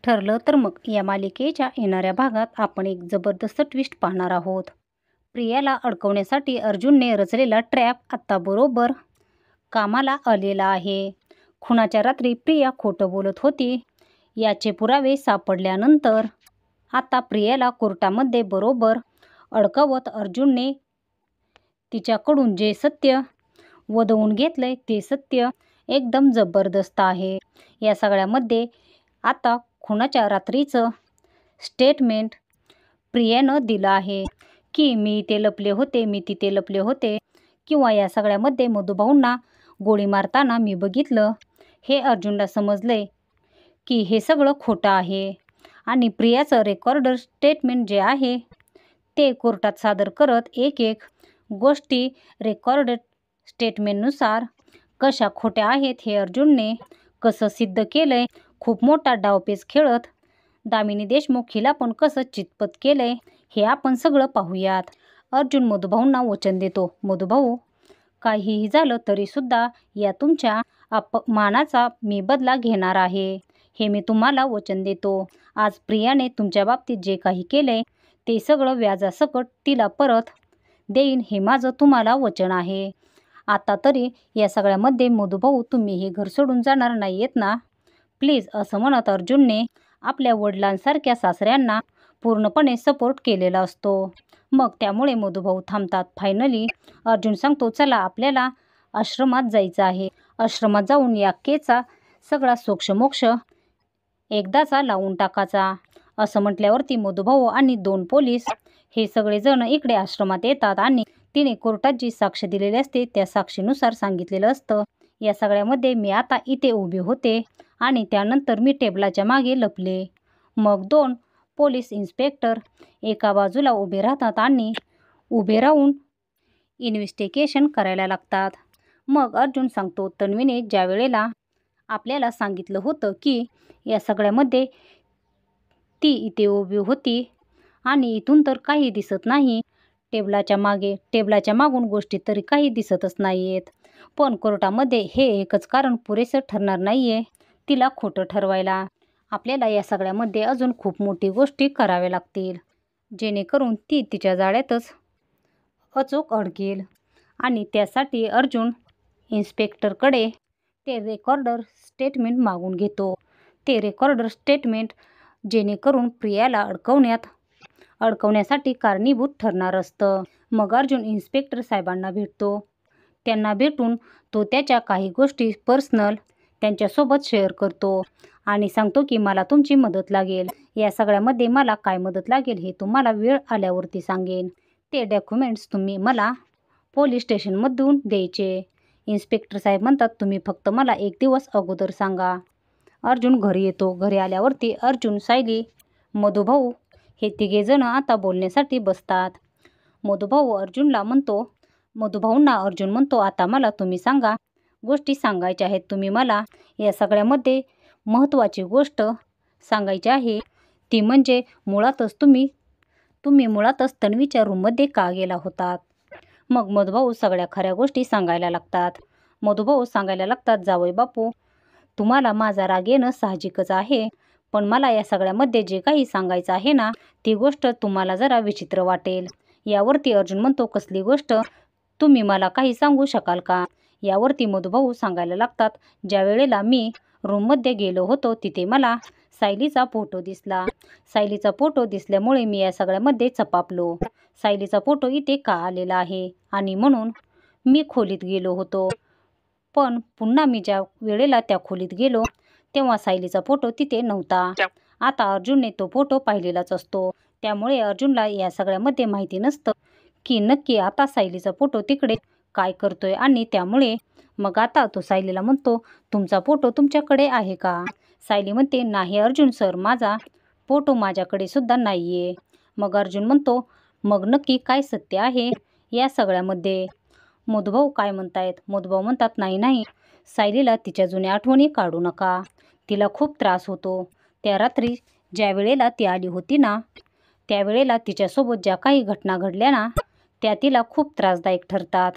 ठरलं तर मग या मालिकेच्या येणाऱ्या भागात आपण एक जबरदस्त ट्विस्ट पाहणार आहोत। प्रियाला अडकवण्यासाठी अर्जुनने रचलेला ट्रॅप आता बरोबर कामाला आलेला आहे। खुनाच्या रात्री प्रिया खोटं बोलत होती याचे पुरावे सापडल्यानंतर आता प्रियाला कोर्टामध्ये बरोबर अडकवत अर्जुनने तिच्याकडून जे सत्य वदवून घेतलंय ते सत्य एकदम जबरदस्त आहे। या सगळ्यामध्ये आता खुनाच्या रात्रीचं स्टेटमेंट प्रियानं दिलं आहे की मी इथे लपले होते, मी तिथे लपले होते, किंवा या सगळ्यामध्ये मधुभाऊंना गोळी मारताना मी बघितलं। हे अर्जुनला समजलंय की हे सगळं खोटं आहे आणि प्रियाचं रेकॉर्डर स्टेटमेंट जे आहे ते कोर्टात सादर करत एक एक गोष्टी रेकॉर्डेड स्टेटमेंटनुसार कशा खोट्या आहेत हे अर्जुनने कसं सिद्ध केलंय, खूप मोठा डावपेच खेळत दामिनी देशमुख हिला पण कसं चितपत केलंय हे आपण सगळं पाहूयात। अर्जुन मधुभाऊंना वचन देतो, मधुभाऊ काहीही झालं तरीसुद्धा या तुमच्या अपमानाचा मी बदला घेणार आहे, हे मी तुम्हाला वचन देतो। आज प्रियाने तुमच्या बाबतीत जे काही केलंय ते सगळं व्याजासकट तिला परत देईन हे माझं तुम्हाला वचन आहे। आता तरी या सगळ्यामध्ये मधुभाऊ तुम्ही हे घर सोडून जाणार नाहीयेत ना, प्लीज, असं म्हणत अर्जुनने आपल्या वडिलांसारख्या सासऱ्यांना पूर्णपणे सपोर्ट केलेला असतो। मग त्यामुळे मधुभाऊ थांबतात। फायनली अर्जुन सांगतो, चला आपल्याला आश्रमात जायचं आहे, आश्रमात जाऊन या केसचा सगळा सोक्षमोक्ष एकदाचा लावून टाकायचा। असं म्हटल्यावरती मधुभाऊ आणि 2 पोलीस हे सगळेजण इकडे आश्रमात येतात आणि तिने कोर्टात जी साक्ष दिलेली असते त्या साक्षीनुसार सांगितलेलं असतं, या सगळ्यामध्ये मी आता इथे उभे होते आणि त्यानंतर मी टेबलाच्या मागे लपले। मग 2 पोलीस इन्स्पेक्टर एका बाजूला उभे राहतात आणि उभे राहून इन्व्हेस्टिगेशन करायला लागतात। मग अर्जुन सांगतो, तन्वीने ज्या वेळेला आपल्याला सांगितलं होतं की या सगळ्यामध्ये ती इथे उभी होती आणि इथून तर काही दिसत नाही, टेबलाच्या मागून गोष्टी तरी काही दिसतच नाहीयेत, पण कोर्टामध्ये हे एकच कारण पुरेसं ठरणार नाहीये तिला खोटं ठरवायला। आपल्याला या सगळ्यामध्ये अजून खूप मोठी गोष्टी कराव्या लागतील जेणेकरून ती तिच्या जाळ्यातच अचूक अडकेल। आणि त्यासाठी अर्जुन इन्स्पेक्टरकडे ते रेकॉर्डर स्टेटमेंट मागून घेतो। ते रेकॉर्डर स्टेटमेंट जेणेकरून प्रियाला अडकवण्यासाठी कारणीभूत ठरणार असतं। मग अर्जुन इन्स्पेक्टर साहेबांना भेटतो। त्यांना भेटून तो त्याच्या काही गोष्टी पर्सनल त्यांच्यासोबत शेअर करतो आणि सांगतो की मला तुमची मदत लागेल। या सगळ्यामध्ये मला काय मदत लागेल हे तुम्हाला वेळ आल्यावरती सांगेन। ते डॉक्युमेंट्स तुम्ही मला पोलीस स्टेशनमधून द्यायचे। इन्स्पेक्टर साहेब म्हणतात, तुम्ही फक्त मला 1 दिवस अगोदर सांगा। अर्जुन घरी येतो। घरी आल्यावरती अर्जुन, सायली, मधुभाऊ हे तिघेजण आता बोलण्यासाठी बसतात। मधुभाऊंना अर्जुन म्हणतो, आता मला तुम्ही सांगा, गोष्टी सांगायच्या आहेत तुम्ही मला। या सगळ्यामध्ये महत्त्वाची गोष्ट सांगायची आहे ती म्हणजे मुळातच तुम्ही मुळातच तन्वीच्या रूममध्ये का गेला होतात। मग मधुभाऊ सगळ्या खऱ्या गोष्टी सांगायला लागतात। जावई बापू, तुम्हाला माझा राग येणं साहजिकच आहे, पण मला या सगळ्यामध्ये जे काही सांगायचं आहे ना ती गोष्ट तुम्हाला जरा विचित्र वाटेल। यावरती अर्जुन म्हणतो, कसली गोष्ट, तुम्ही मला काही सांगू शकाल का। यावरती मधुभाऊ सांगायला लागतात, ज्या वेळेला मी रूममध्ये गेलो होतो तिथे मला सायलीचा फोटो दिसला। सायलीचा फोटो दिसल्यामुळे मी या सगळ्यामध्ये चपापलो। सायलीचा फोटो इथे का आलेला आहे आणि म्हणून मी खोलीत गेलो होतो, पण पुन्हा मी ज्या वेळेला त्या खोलीत गेलो तेव्हा सायलीचा फोटो तिथे नव्हता। आता अर्जुनने तो फोटो पाहिलेलाच असतो, त्यामुळे अर्जुनला या सगळ्यामध्ये माहिती नसतं की नक्की आता सायलीचा फोटो तिकडे काय करतोय। आणि त्यामुळे मग आता तो सायलीला म्हणतो, तुमचा फोटो तुमच्याकडे आहे का। सायली म्हणते, नाही अर्जुन सर, माझा फोटो माझ्याकडे सुद्धा नाहीये। मग अर्जुन म्हणतो, मग नक्की काय सत्य आहे या सगळ्यामध्ये। मधुभाऊ काय म्हणतायत। मधुभाऊ म्हणतात, नाही, सायलीला तिच्या जुन्या आठवणी काढू नका, तिला खूप त्रास होतो। त्या रात्री ज्या वेळेला ती आली होती ना त्यावेळेला तिच्यासोबत ज्या काही घटना घडल्या ना त्या तिला खूप त्रासदायक ठरतात।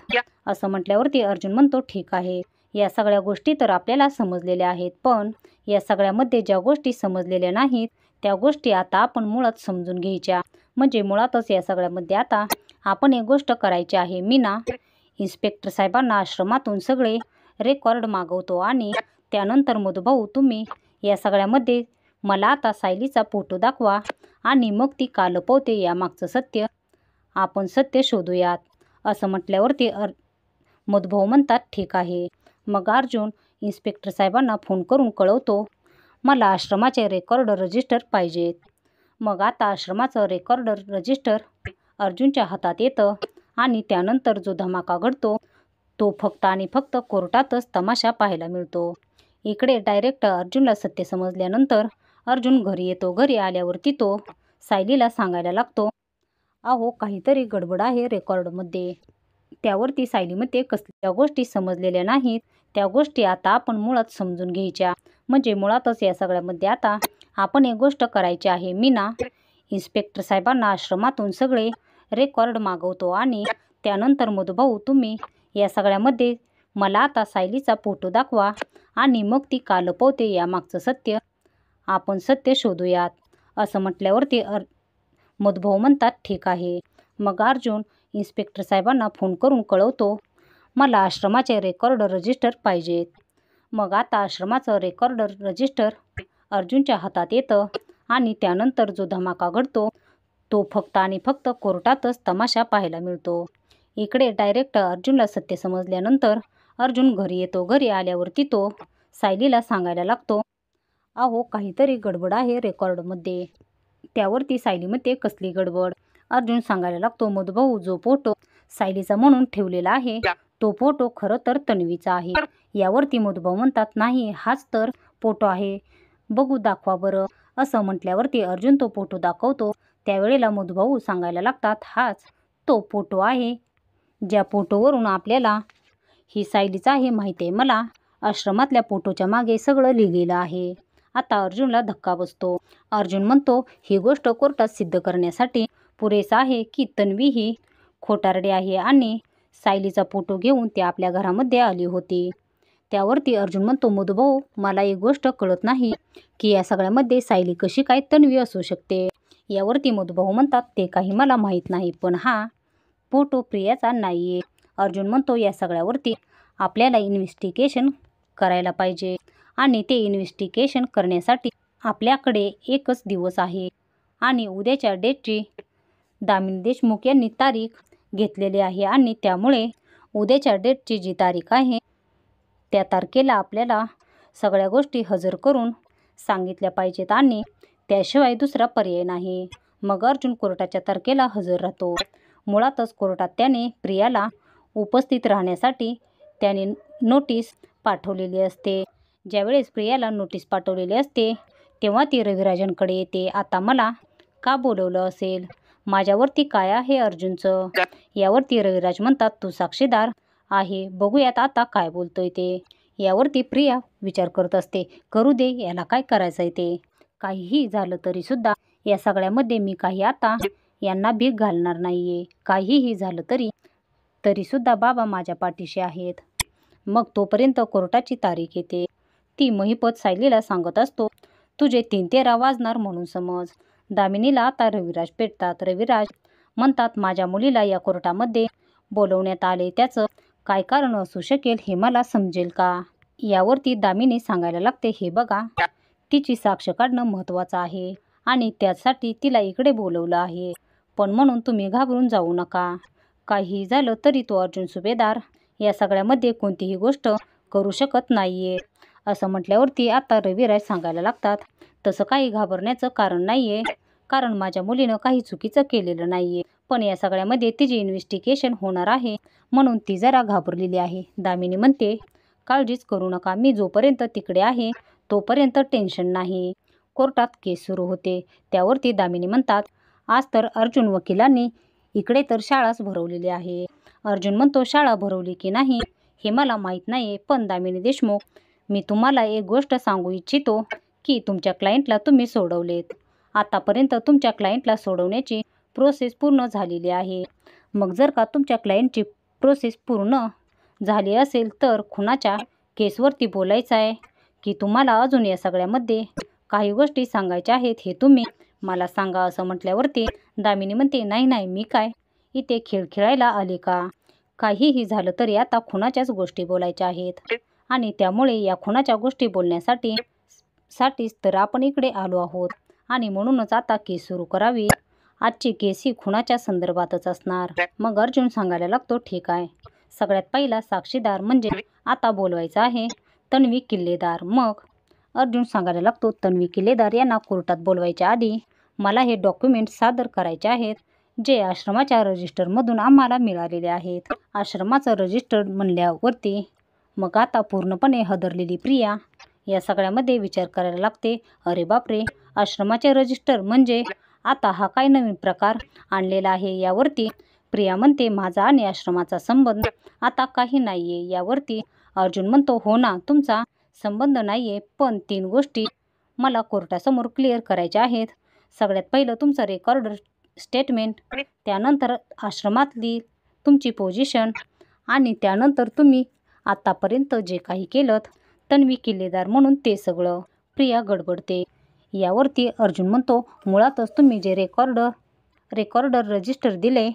असं म्हटल्यावरती अर्जुन म्हणतो, ठीक आहे, या सगळ्या गोष्टी तर आपल्याला समजलेल्या आहेत, पण या सगळ्यामध्ये ज्या गोष्टी समजलेल्या नाहीत त्या गोष्टी आता आपण मुळात समजून घ्यायच्या. म्हणजे मुळातच या सगळ्यामध्ये आता आपण एक गोष्ट करायची आहे. मी ना इन्स्पेक्टर साहेबांना आश्रमातून सगळे रेकॉर्ड मागवतो आणि त्यानंतर मधुभाऊ तुम्ही या सगळ्यामध्ये मला आता सायलीचा फोटो दाखवा आणि मग ती का लपवते यामागचं सत्य आपण सत्य शोधूयात. असं म्हटल्यावरती मधुभाऊ म्हणतात ठीक आहे. मग अर्जुन इन्स्पेक्टर साहेबांना फोन करून कळवतो मला आश्रमाचे रेकॉर्ड रजिस्टर पाहिजेत. मग आता आश्रमाचं रेकॉर्ड रजिस्टर अर्जुनच्या हातात येतं आणि त्यानंतर जो धमाका घडतो तो फक्त आणि फक्त कोर्टातच तमाशा पाहायला मिळतो. इकडे डायरेक्ट अर्जुनला सत्य समजल्यानंतर अर्जुन घरी येतो. घरी आल्यावरती तो सायलीला सांगायला लागतो अहो काहीतरी गडबड आहे रेकॉर्डमध्ये. त्यावरती सायलीमध्ये कसल्या गोष्टी समजलेल्या नाहीत त्या गोष्टी आता आपण मुळात समजून घ्यायच्या. म्हणजे मुळातच या सगळ्यामध्ये आता आपण एक गोष्ट करायची आहे. मी ना इन्स्पेक्टर साहेबांना आश्रमातून सगळे रेकॉर्ड मागवतो आणि त्यानंतर मधुभाऊ तुम्ही या सगळ्यामध्ये मला आता सायलीचा फोटो दाखवा आणि मग ती का लपवते यामागचं सत्य आपण सत्य शोधूयात. असं म्हटल्यावरती मधुभाऊ म्हणतात ठीक आहे. मग अर्जुन इन्स्पेक्टर साहेबांना फोन करून कळवतो मला आश्रमाचे रेकॉर्ड रजिस्टर पाहिजेत. मग आता आश्रमाचं रेकॉर्ड रजिस्टर अर्जुनच्या हातात येतं आणि त्यानंतर जो धमाका घडतो तो फक्त आणि फक्त कोर्टातच तमाशा पाहायला मिळतो. इकडे डायरेक्ट अर्जुनला सत्य समजल्यानंतर अर्जुन घरी येतो. घरी आल्यावरती तो सायलीला सांगायला लागतो अहो काहीतरी गडबड आहे रेकॉर्डमध्ये. त्यावरती सायलीमध्ये कसली गडबड अर्जुन सांगायला लागतो मधुभाऊ जो फोटो सायलीचा म्हणून ठेवलेला आहे तो फोटो खरं तर तन्वीचा आहे. यावरती मधुभाऊ म्हणतात नाही हाच तर फोटो आहे बघू दाखवा बरं. असं म्हटल्यावरती अर्जुन तो फोटो दाखवतो. त्यावेळेला मधुभाऊ सांगायला लागतात हाच तो फोटो आहे ज्या फोटोवरून आपल्याला ही सायलीचा आहे माहिती आहे. मला आश्रमातल्या फोटोच्या मागे सगळं लिहिलेलं आहे. आता अर्जुनला धक्का बसतो. अर्जुन म्हणतो ही गोष्ट कोर्टात सिद्ध करण्यासाठी पुरेसं आहे की तन्वी ही खोटारडी आहे आणि सायलीचा फोटो घेऊन ती आपल्या घरामध्ये आली होती. त्यावरती अर्जुन म्हणतो मधुभाऊ मला एक गोष्ट कळत नाही की या सगळ्यामध्ये सायली कशी काय तन्वी असू शकते. यावरती मधुभाऊ म्हणतात ते काही मला माहीत नाही पण हा फोटो प्रियाचा नाही आहे. अर्जुन म्हणतो या सगळ्यावरती आपल्याला इन्व्हेस्टिगेशन करायला पाहिजे आणि ते इन्व्हेस्टिगेशन करण्यासाठी आपल्याकडे एकच दिवस आहे आणि उद्याच्या डेटची दामिनी देशमुख यांनी तारीख घेतलेली आहे आणि त्यामुळे उद्याच्या डेटची जी तारीख आहे त्या तारखेला आपल्याला सगळ्या गोष्टी हजर करून सांगितल्या पाहिजेत आणि त्याशिवाय दुसरा पर्याय नाही. मग अर्जुन कोर्टाच्या तारखेला हजर राहतो. मुळातच कोर्टात त्याने प्रियाला उपस्थित राहण्यासाठी त्याने नोटीस पाठवलेली असते. ज्यावेळेस प्रियाला नोटीस पाठवलेली असते तेव्हा ती रविराजांकडे येते. आता मला का बोलवलं असेल माझ्यावरती काय आहे अर्जुनचं. यावरती रविराज म्हणतात तू साक्षीदार आहे बघूयात आता काय बोलतोय ते. यावरती प्रिया विचार करत असते करू दे याला काय करायचं आहे ते. काहीही झालं तरी सुद्धा या सगळ्यामध्ये मी काही आता यांना भीक घालणार नाहीये. काहीही झालं तरी सुद्धा बाबा माझ्या पाठीशी आहेत. मग तोपर्यंत कोर्टाची तारीख येते. ती महिपत सायलीला सांगत असतो तुझे 3:13 वाजणार म्हणून समज. दामिनीला आता रविराज भेटतात. रविराज म्हणतात माझ्या मुलीला या कोर्टामध्ये बोलवण्यात आले त्याचं काय कारण असू शकेल हे मला समजेल का. यावरती दामिनी सांगायला लागते हे बघा तिची साक्ष काढणं महत्त्वाचं आहे आणि त्यासाठी तिला इकडे बोलवलं आहे पण म्हणून तुम्ही घाबरून जाऊ नका. काही झालं तरी तो अर्जुन सुभेदार या सगळ्यामध्ये कोणतीही गोष्ट करू शकत नाहीये. असं म्हटल्यावरती आता रविराज सांगायला लागतात तसं काही घाबरण्याचं कारण नाहीये कारण माझ्या मुलीनं काही चुकीचं केलेलं नाहीये पण या सगळ्यामध्ये तिची इन्व्हेस्टिगेशन होणार आहे म्हणून ती जरा घाबरलेली आहे. दामिनी म्हणते काळजीच करू नका मी जोपर्यंत तिकडे आहे तोपर्यंत टेन्शन नाही. कोर्टात केस सुरू होते. त्यावरती दामिनी म्हणतात आज तर अर्जुन वकिलांनी इकडे तर शाळाच भरवलेली आहे. अर्जुन म्हणतो शाळा भरवली की नाही हे मला माहीत नाही पण दामिनी देशमुख मी तुम्हाला एक गोष्ट सांगू इच्छितो की तुमच्या क्लायंटला तुम्ही सोडवलेत. आतापर्यंत तुमच्या क्लायंटला सोडवण्याची प्रोसेस पूर्ण झालेली आहे. मग जर का तुमच्या क्लायंटची प्रोसेस पूर्ण झाली असेल तर खुनाच्या केसवरती बोलायचं आहे की तुम्हाला अजून या सगळ्यामध्ये काही गोष्टी सांगायच्या आहेत हे तुम्ही मला सांगा असं म्हटल्यावरती दामिनी म्हणते, नाही नाही, मी काय इथे खेळ खेळायला आले का? काहीही झालं तरी आता खुनाच्याच गोष्टी बोलायच्या आहेत आणि त्यामुळे या खुनाच्या गोष्टी बोलण्यासाठीच तर आपण इकडे आलो आहोत आणि म्हणूनच आता केस सुरू करावी. आजची केस ही खुनाच्या संदर्भातच असणार. मग अर्जुन सांगायला लागतो, ठीक आहे. सगळ्यात पहिला साक्षीदार म्हणजे आता बोलवायचा आहे तन्वी किल्लेदार. मग अर्जुन सांगायला लागतो, तन्वी किल्लेदार यांना कोर्टात बोलवायच्या आधी मला हे डॉक्युमेंट सादर करायचे आहेत जे आश्रमाच्या रजिस्टरमधून आम्हाला मिळालेले आहेत. आश्रमाचं रजिस्टर म्हणल्यावरती मग आता पूर्णपणे हादरलेली प्रिया या सगळ्यामध्ये विचार करायला लागते. अरे बापरे, आश्रमाचे रजिस्टर म्हणजे आता हा काय नवीन प्रकार आणलेला आहे? यावरती प्रिया म्हणते, माझा आणि आश्रमाचा संबंध आता काही नाहीये. यावरती अर्जुन म्हणतो, हो ना, तुमचा संबंध नाहीये, पण 3 गोष्टी मला कोर्टासमोर क्लिअर करायच्या आहेत. सगळ्यात पहिलं तुमचं रेकॉर्ड स्टेटमेंट, त्यानंतर आश्रमातली तुमची पोझिशन आणि त्यानंतर तुम्ही आतापर्यंत जे काही केलं तन्वी किल्लेदार म्हणून ते सगळं. प्रिया गडबडते. यावरती अर्जुन म्हणतो, मुळातच तुम्ही जे रेकॉर्डर रजिस्टर दिले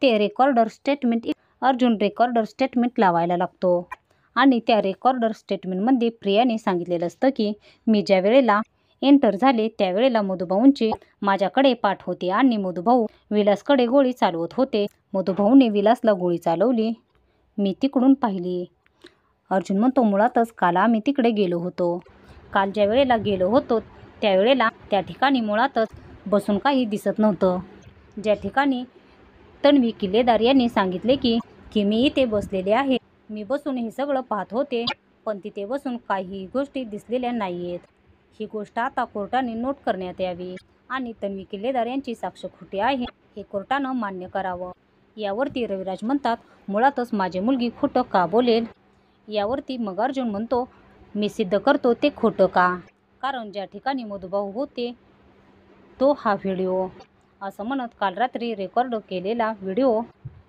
ते recorder statement. Arjun recorder statement लावायला लागतो आणि त्या रेकॉर्डर स्टेटमेंटमध्ये प्रियाने सांगितलेलं असतं की मी ज्या वेळेला एंटर झाले त्यावेळेला मधुभाऊंची माझ्याकडे पाठ होती आणि मधुभाऊ विलासकडे गोळी चालवत होते. मधुभाऊने विलासला गोळी चालवली, मी तिकडून पाहिली. अर्जुन म्हणतो, मुळातच काल आम्ही तिकडे गेलो होतो. काल ज्या वेळेला गेलो होतो त्यावेळेला त्या ठिकाणी मुळातच बसून काही दिसत नव्हतं. ज्या ठिकाणी तन्वी किल्लेदार यांनी सांगितले की मी इथे बसलेले आहे, मी बसून हे सगळं पाहत होते, पण तिथे बसून काही गोष्टी दिसलेल्या नाहीयेत. ही गोष्ट आता कोर्टाने नोट करण्यात यावी आणि तन्वी किल्लेदार यांची साक्ष खोटी आहे हे कोर्टानं मान्य करावं. यावरती रविराज म्हणतात, मुळातच माझी मुलगी खोटं का बोलेल? यावरती मग अर्जुन म्हणतो, मी सिद्ध करतो ते खोटं का, कारण ज्या ठिकाणी मधुभाऊ होते तो हा व्हिडिओ. असं म्हणत काल रात्री रेकॉर्ड केलेला व्हिडिओ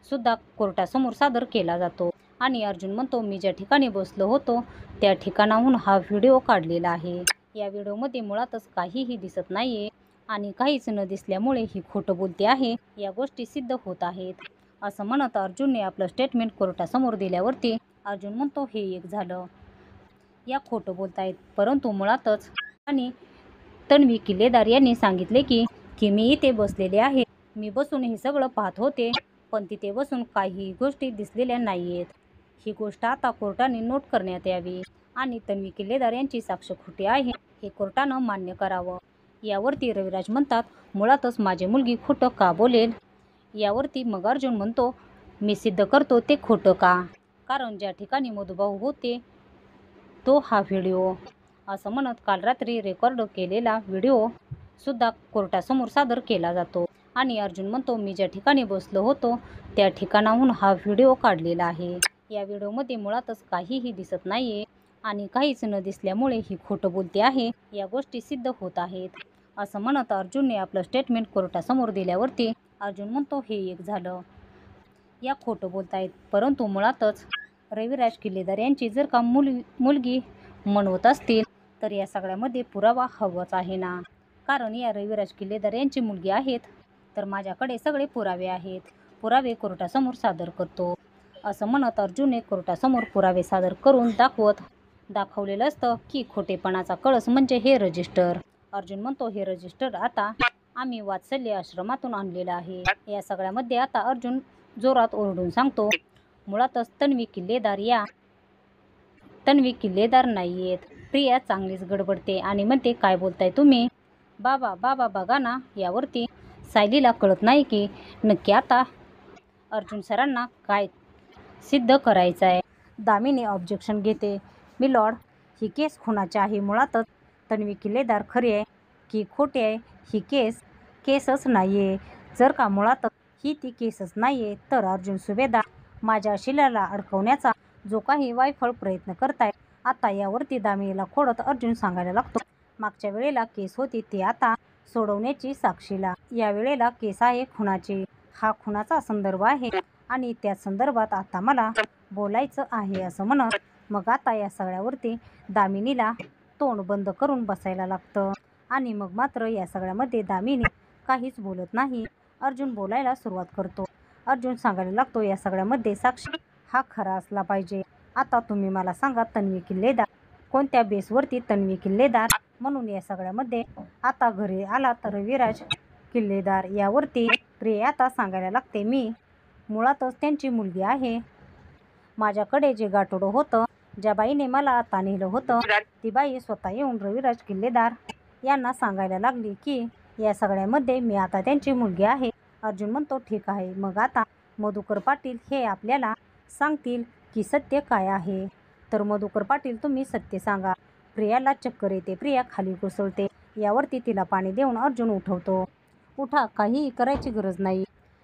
सुद्धा कोर्टासमोर सादर केला जातो आणि अर्जुन म्हणतो, मी ज्या ठिकाणी बसलो होतो त्या ठिकाणाहून हा व्हिडिओ काढलेला आहे. या व्हिडिओमध्ये मुळातच काहीही दिसत नाहीये आणि काहीच न दिसल्यामुळे ही खोटं बोलते आहे, या गोष्टी सिद्ध होत आहेत. असं म्हणत अर्जुनने आपलं स्टेटमेंट कोर्टासमोर दिल्यावरती अर्जुन म्हणतो, हे एक झालं, या खोटं बोलतायत. परंतु मुळातच आणि तन्वी किल्लेदार यांनी सांगितले की मी इथे बसलेले आहे, मी बसून हे सगळं पाहत होते, पण तिथे बसून काही गोष्टी दिसलेल्या नाहीयेत. ही गोष्ट आता कोर्टाने नोट करण्यात यावी आणि तन्वी किल्लेदार यांची साक्ष खोटी आहे हे कोर्टानं मान्य करावं. यावरती रविराज म्हणतात, मुळातच माझी मुलगी खोटं का बोलेल? यावरती मग अर्जुन म्हणतो, मी सिद्ध करतो ते खोटं का, कारण ज्या ठिकाणी मधुभाऊ होते तो हा व्हिडिओ. असं म्हणत काल रात्री रेकॉर्ड केलेला व्हिडिओ सुद्धा कोर्टासमोर सादर केला जातो आणि अर्जुन म्हणतो, मी ज्या ठिकाणी बसलो होतो त्या ठिकाणाहून हा व्हिडिओ काढलेला आहे. या व्हिडिओमध्ये मुळातच काहीही दिसत नाहीये आणि काहीच न दिसल्यामुळे ही खोटं बोलते आहे, या गोष्टी सिद्ध होत आहेत. असं म्हणत अर्जुनने आपलं स्टेटमेंट कोर्टासमोर दिल्यावरती अर्जुन म्हणतो, हे एक झालं, या खोटं बोलतायत. परंतु मुळातच रविराज किल्लेदार यांची जर का मुलगी म्हणवत असतील तर या सगळ्यामध्ये पुरावा हवाच आहे ना, कारण या रविराज किल्लेदार यांची मुलगी आहेत तर माझ्याकडे सगळे पुरावे आहेत, पुरावे कोर्टासमोर सादर करतो. असं म्हणत अर्जुनने कोर्टासमोर पुरावे सादर करून दाखवलेलं असतं की खोटेपणाचा कळस म्हणजे हे रजिस्टर. अर्जुन म्हणतो, हे रजिस्टर आता आम्ही वात्सल्य आश्रमातून आणलेलं आहे. या सगळ्यामध्ये आता अर्जुन जोरात ओरडून सांगतो, मुळातच तन्वी किल्लेदार नाहीयेत. प्रिया चांगलीच गडबडते आणि म्हणते, काय बोलताय तुम्ही? बाबा बघा ना. यावरती सायलीला कळत नाही की नक्की आता अर्जुन सरांना काय सिद्ध करायचं आहे. दामिनी ऑब्जेक्शन घेते, मिलॉर्ड, ही केस खुनाची आहे. मुळातच तन्वी किल्लेदार खरी आहे की खोटी आहे ही केसच नाहीये. जर का मुळातच ही ती केसच नाहीये तर अर्जुन सुभेदार माझ्या शिलाला अडकवण्याचा जो काही वायफळ प्रयत्न करताय. आता यावरती दामिनीला खोडत अर्जुन सांगायला लागतो, मागच्या वेळेला केस होती ती आता सोडवण्याची साक्षीला. या वेळेला केस आहे खुनाची, हा खुनाचा संदर्भ आहे आणि त्या संदर्भात आता मला बोलायचं आहे. असं म्हणत मग आता या सगळ्यावरती दामिनीला तोंड बंद करून बसायला लागतं आणि मग मात्र या सगळ्यामध्ये दामिनी काहीच बोलत नाही. अर्जुन बोलायला सुरुवात करतो. अर्जुन सांगायला लागतो, या सगळ्यामध्ये साक्षी हा खरा असला पाहिजे. आता तुम्ही मला सांगा, तन्वी किल्लेदार कोणत्या बेसवरती तन्वी किल्लेदार म्हणून या सगळ्यामध्ये आता घरी आला तर रविराज किल्लेदार यावरती प्रिया आता सांगायला लागते, मी मुळातच त्यांची मुलगी आहे. माझ्याकडे जे गाठोडं होतं, ज्या बाईने मला आता नेलं होतं, ती बाई स्वतः येऊन रविराज किल्लेदार यांना सांगायला लागली की या सगळ्यामध्ये मी आता त्यांची मुलगी आहे. अर्जुन म्हणतो, ठीक आहे, मग आता मधुकर पाटील हे आपल्याला सांगतील की सत्य काय आहे. तर मधुकर पाटील, तुम्ही सत्य सांगा. प्रियाला चक्कर येते, प्रिया खाली कोसळते. यावरती तिला पाणी देऊन अर्जुन उठवतो. उठा, काहीही करायची गरज नाही.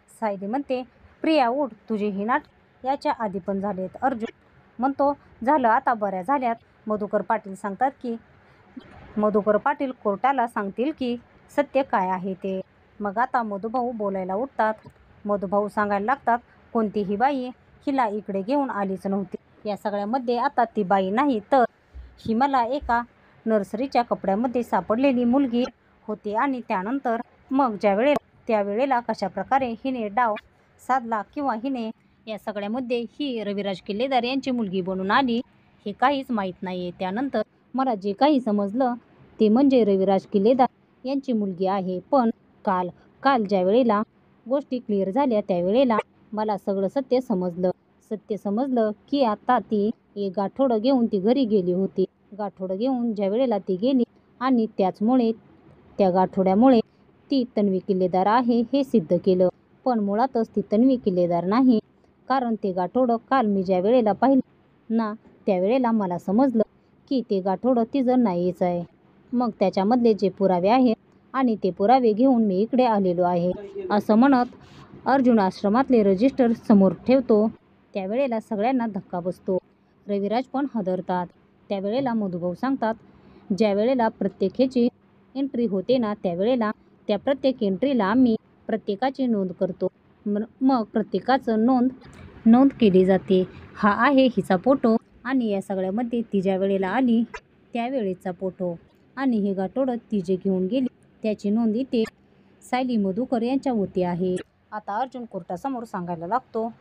सायली म्हणते, प्रिया उठ, तुझे ही नाटक याच्या आधी पण झालेत. अर्जुन म्हणतो, झालं, आता बऱ्या झाल्यात. मधुकर पाटील सांगतात की मधुकर पाटील कोर्टाला सांगतील की सत्य काय आहे ते. मग आता मधुभाऊ बोलायला उठतात. मधुभाऊ सांगायला लागतात, कोणतीही बाई हिला इकडे घेऊन आलीच नव्हती. या सगळ्यामध्ये आता ती बाई नाही तर ही मला एका नर्सरीच्या कपड्यामध्ये सापडलेली मुलगी होती. आणि त्यानंतर मग त्यावेळेला कशाप्रकारे हिने डाव साधला किंवा हिने या सगळ्यामध्ये ही रविराज किल्लेदार यांची मुलगी बनून आली हे काहीच माहीत नाही आहे. त्यानंतर मला जे काही समजलं ते म्हणजे रविराज किल्लेदार यांची मुलगी आहे. पण काल ज्या वेळेला गोष्टी क्लिअर झाल्या त्यावेळेला मला सगळं सत्य समजलं की आता ती एक गाठोडं घेऊन ती घरी गेली होती. गाठोडं घेऊन ज्या वेळेला ती गेली आणि त्याचमुळे त्या गाठोड्यामुळे ती तन्वी किल्लेदार आहे हे सिद्ध केलं. पण मुळातच ती तन्वी किल्लेदार नाही, कारण ते गाठोडं काल मी ज्या वेळेला पाहिलं ना त्यावेळेला मला समजलं की ते गाठोडं तिचं नाहीच आहे. मग त्याच्यामधले जे पुरावे आहेत आणि ते पुरावे घेऊन मी इकडे आलेलो आहे. असं म्हणत अर्जुन आश्रमातले रजिस्टर समोर ठेवतो. त्यावेळेला सगळ्यांना धक्का बसतो. रविराज पण हादरतात. त्यावेळेला मधुभाऊ सांगतात, ज्या वेळेला प्रत्येकाची एंट्री होते ना त्यावेळेला त्या प्रत्येक एंट्रीला आम्ही प्रत्येकाची नोंद करतो. मग प्रत्येकाचं नोंद केली जाते. हा आहे हिचा फोटो आणि या सगळ्यामध्ये ती ज्या वेळेला आली त्यावेळेचा फोटो आणि हे गाठोडं ती जे घेऊन गेली त्याची नोंद इथे सायली मधुकर यांच्या वती आहे. आता अर्जुन कोर्टासमोर सांगायला लागतो,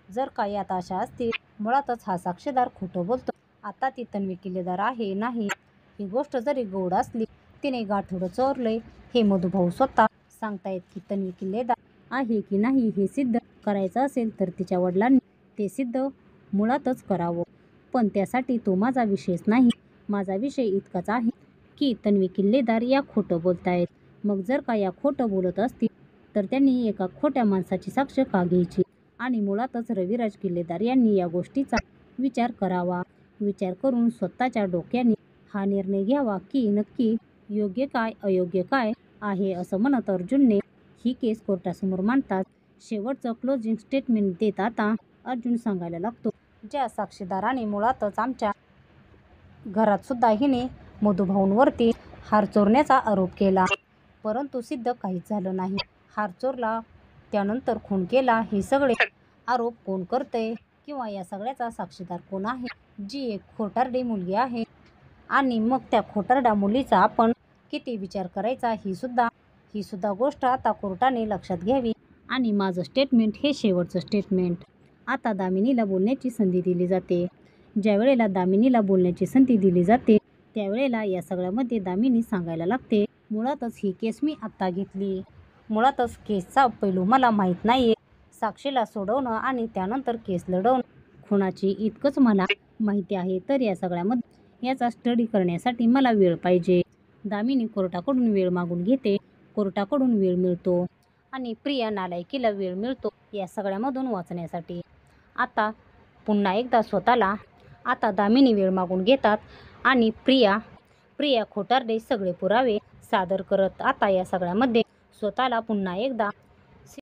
जर काही आता अशा असतील, मुळातच हा साक्षीदार खोटं बोलतो. आता ती तन्वी किल्लेदार आहे नाही ही गोष्ट जरी गौड असली, तिने गाठोडं चोरलंय हे मधुभाऊ स्वतः सांगतायत की तन्वी किल्लेदार आहे की नाही हे सिद्ध करायचं असेल तर तिच्या वडिलांनी ते सिद्ध मुळातच करावं. पण त्यासाठी तो माझा विषयच नाही. माझा विषय इतकाच आहे की तन्वी किल्लेदार या खोटं बोलतायत. मग जर का या खोटं बोलत असतील तर त्यांनी एका खोट्या माणसाची साक्ष का घ्यायची. आणि मुळातच रविराज किल्लेदार यांनी या गोष्टीचा विचार करावा. विचार करून स्वतःच्या डोक्याने हा निर्णय घ्यावा की नक्की योग्य काय अयोग्य काय आहे. असं म्हणत अर्जुनने ही केस कोर्टासमोर मांडतात. शेवटचं क्लोजिंग स्टेटमेंट देत आता अर्जुन सांगायला लागतो, ज्या साक्षीदाराने मुळातच आमच्या घरात सुद्धा हिने मधुभाऊंवरती हार चोरण्याचा आरोप केला, परंतु सिद्ध काहीच झालं नाही. हार चोरला, त्यानंतर खून केला, हे सगळे आरोप कोण करतंय किंवा या सगळ्याचा साक्षीदार कोण आहे. जी एक खोटारडी मुलगी आहे आणि मग त्या खोटारड्या मुलीचा आपण किती विचार करायचा ही सुद्धा गोष्ट आता कोर्टाने लक्षात घ्यावी. आणि माझं स्टेटमेंट हे शेवटचं स्टेटमेंट. आता दामिनीला बोलण्याची संधी दिली जाते. ज्या वेळेला दामिनीला बोलण्याची संधी दिली जाते त्यावेळेला या सगळ्यामध्ये दामिनी सांगायला लागते, मुळातच ही केस मी आत्ता घेतली. मुळातच केसचा पैलू मला माहीत नाही. साक्षीला सोडवणं आणि त्यानंतर केस लढवणं खुनाची इतकंच मला माहिती आहे. तर या सगळ्यामध्ये याचा स्टडी करण्यासाठी मला वेळ पाहिजे. दामिनी कोर्टाकडून वेळ मागून घेते. कोर्टाकडून वेळ मिळतो आणि प्रिया नालायकीला वेळ मिळतो या सगळ्यामधून वाचण्यासाठी. आता पुन्हा एकदा स्वतःला आता दामिनी वेळ मागून घेतात आणि प्रिया खोटारडे सगळे पुरावे सादर करत आता या सगळ्यामध्ये स्वतःला पुन्हा एकदा